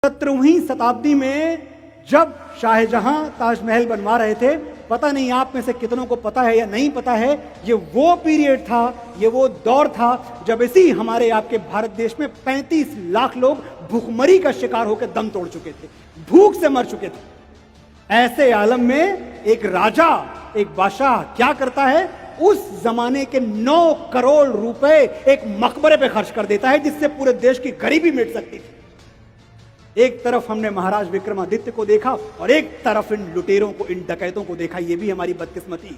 17वीं शताब्दी में जब शाहजहां ताजमहल बनवा रहे थे, पता नहीं आप में से कितनों को पता है या नहीं पता है, ये वो पीरियड था, ये वो दौर था जब इसी हमारे आपके भारत देश में 35 लाख लोग भूखमरी का शिकार होकर दम तोड़ चुके थे, भूख से मर चुके थे। ऐसे आलम में एक राजा, एक बादशाह क्या करता है, उस जमाने के 9 करोड़ रुपए एक मकबरे पे खर्च कर देता है, जिससे पूरे देश की गरीबी मिट सकती थी। एक तरफ हमने महाराज विक्रमादित्य को देखा और एक तरफ इन लुटेरों को, इन डकैतों को देखा। यह भी हमारी बदकिस्मती।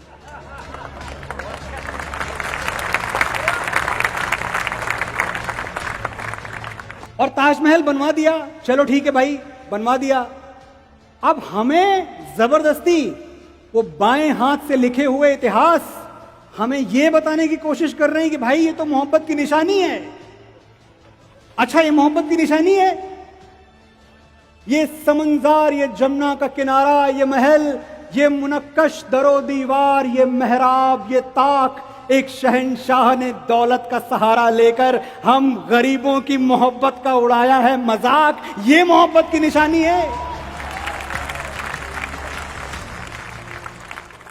और ताजमहल बनवा दिया, चलो ठीक है भाई, बनवा दिया। अब हमें जबरदस्ती वो बाएं हाथ से लिखे हुए इतिहास हमें यह बताने की कोशिश कर रहे हैं कि भाई ये तो मोहब्बत की निशानी है। अच्छा, ये मोहब्बत की निशानी है, ये समंदर, ये जमुना का किनारा, ये महल, ये मुनक्कश दरो दीवार, ये मेहराब, ये ताक, एक शहंशाह ने दौलत का सहारा लेकर हम गरीबों की मोहब्बत का उड़ाया है मजाक, ये मोहब्बत की निशानी है।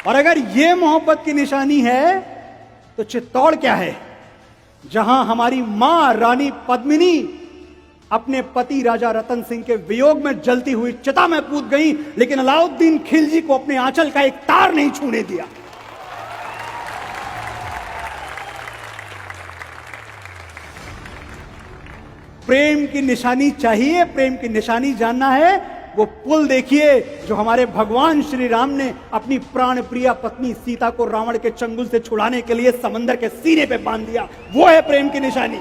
और अगर ये मोहब्बत की निशानी है तो चित्तौड़ क्या है, जहां हमारी मां रानी पद्मिनी अपने पति राजा रतन सिंह के वियोग में जलती हुई चिता में कूद गई, लेकिन अलाउद्दीन खिलजी को अपने आंचल का एक तार नहीं छूने दिया। प्रेम की निशानी चाहिए, प्रेम की निशानी जानना है, वो पुल देखिए जो हमारे भगवान श्री राम ने अपनी प्राण प्रिया पत्नी सीता को रावण के चंगुल से छुड़ाने के लिए समंदर के सीने पे बांध दिया, वो है प्रेम की निशानी।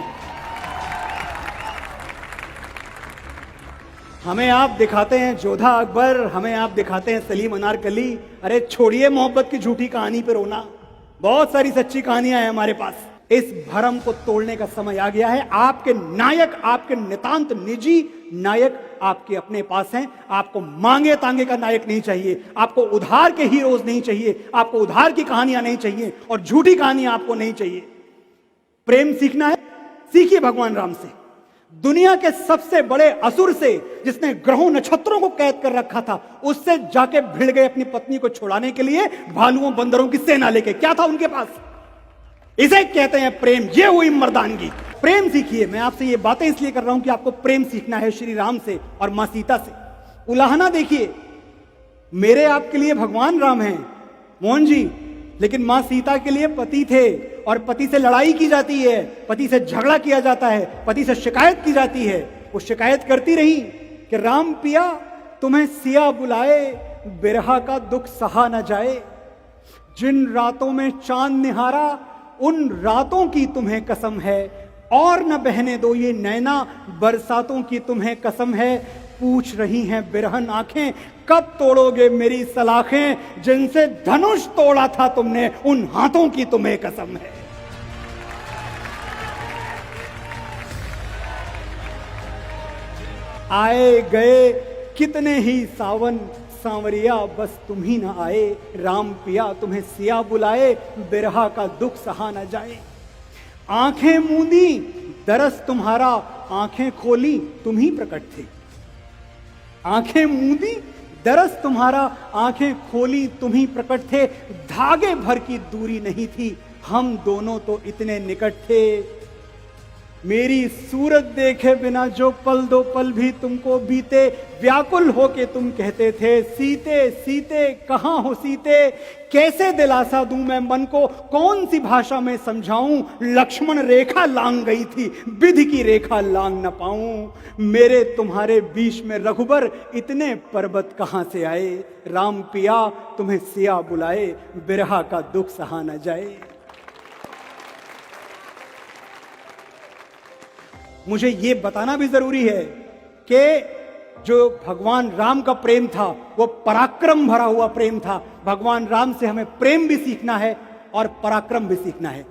हमें आप दिखाते हैं जोधा अकबर, हमें आप दिखाते हैं सलीम अनारकली। अरे छोड़िए मोहब्बत की झूठी कहानी पे रोना, बहुत सारी सच्ची कहानियां हैं हमारे पास। इस भरम को तोड़ने का समय आ गया है। आपके नायक, आपके नितांत निजी नायक आपके अपने पास हैं। आपको मांगे तांगे का नायक नहीं चाहिए, आपको उधार के हीरोज नहीं चाहिए, आपको उधार की कहानियां नहीं चाहिए और झूठी कहानियां आपको नहीं चाहिए। प्रेम सीखना है, सीखिए भगवान राम से, दुनिया के सबसे बड़े असुर से, जिसने ग्रहों नक्षत्रों को कैद कर रखा था, उससे जाके भिड़ गए अपनी पत्नी को छुड़ाने के लिए भालुओं बंदरों की सेना लेके। क्या था उनके पास? इसे कहते हैं प्रेम। ये हुई मर्दानगी। प्रेम सीखिए। मैं आपसे ये बातें इसलिए कर रहा हूं कि आपको प्रेम सीखना है श्री राम से और मां सीता से। उलाहना देखिए, मेरे आपके लिए भगवान राम हैं मोहन जी, लेकिन मां सीता के लिए पति थे और पति से लड़ाई की जाती है, पति से झगड़ा किया जाता है, पति से शिकायत की जाती है। वो शिकायत करती रही कि राम पिया तुम्हें सिया बुलाए, बिरहा का दुख सहा न जाए। जिन रातों में चांद निहारा, उन रातों की तुम्हें कसम है, और न बहने दो ये नैना, बरसातों की तुम्हें कसम है। पूछ रही हैं बिरहन आंखें, कब तोड़ोगे मेरी सलाखें। जिनसे धनुष तोड़ा था तुमने, उन हाथों की तुम्हें कसम है। आए गए कितने ही सावन, सांवरिया बस तुम ही ना आए। राम पिया तुम्हें सिया बुलाए, बिरहा का दुख सहा न जाए। आंखें मूंदी दरस तुम्हारा, आंखें खोली तुम ही प्रकट थे। आंखें मूंदी दरस तुम्हारा, आंखें खोली तुम ही प्रकट थे। धागे भर की दूरी नहीं थी, हम दोनों तो इतने निकट थे। मेरी सूरत देखे बिना जो पल दो पल भी तुमको बीते, व्याकुल होके तुम कहते थे सीते सीते कहाँ हो सीते। कैसे दिलासा दूं मैं मन को, कौन सी भाषा में समझाऊं। लक्ष्मण रेखा लांग गई थी, विधि की रेखा लांग न पाऊं। मेरे तुम्हारे बीच में रघुबर, इतने पर्वत कहां से आए। राम पिया तुम्हें सिया बुलाए, बिरहा का दुख सहा न जाए। मुझे यह बताना भी जरूरी है कि जो भगवान राम का प्रेम था वो पराक्रम भरा हुआ प्रेम था। भगवान राम से हमें प्रेम भी सीखना है और पराक्रम भी सीखना है।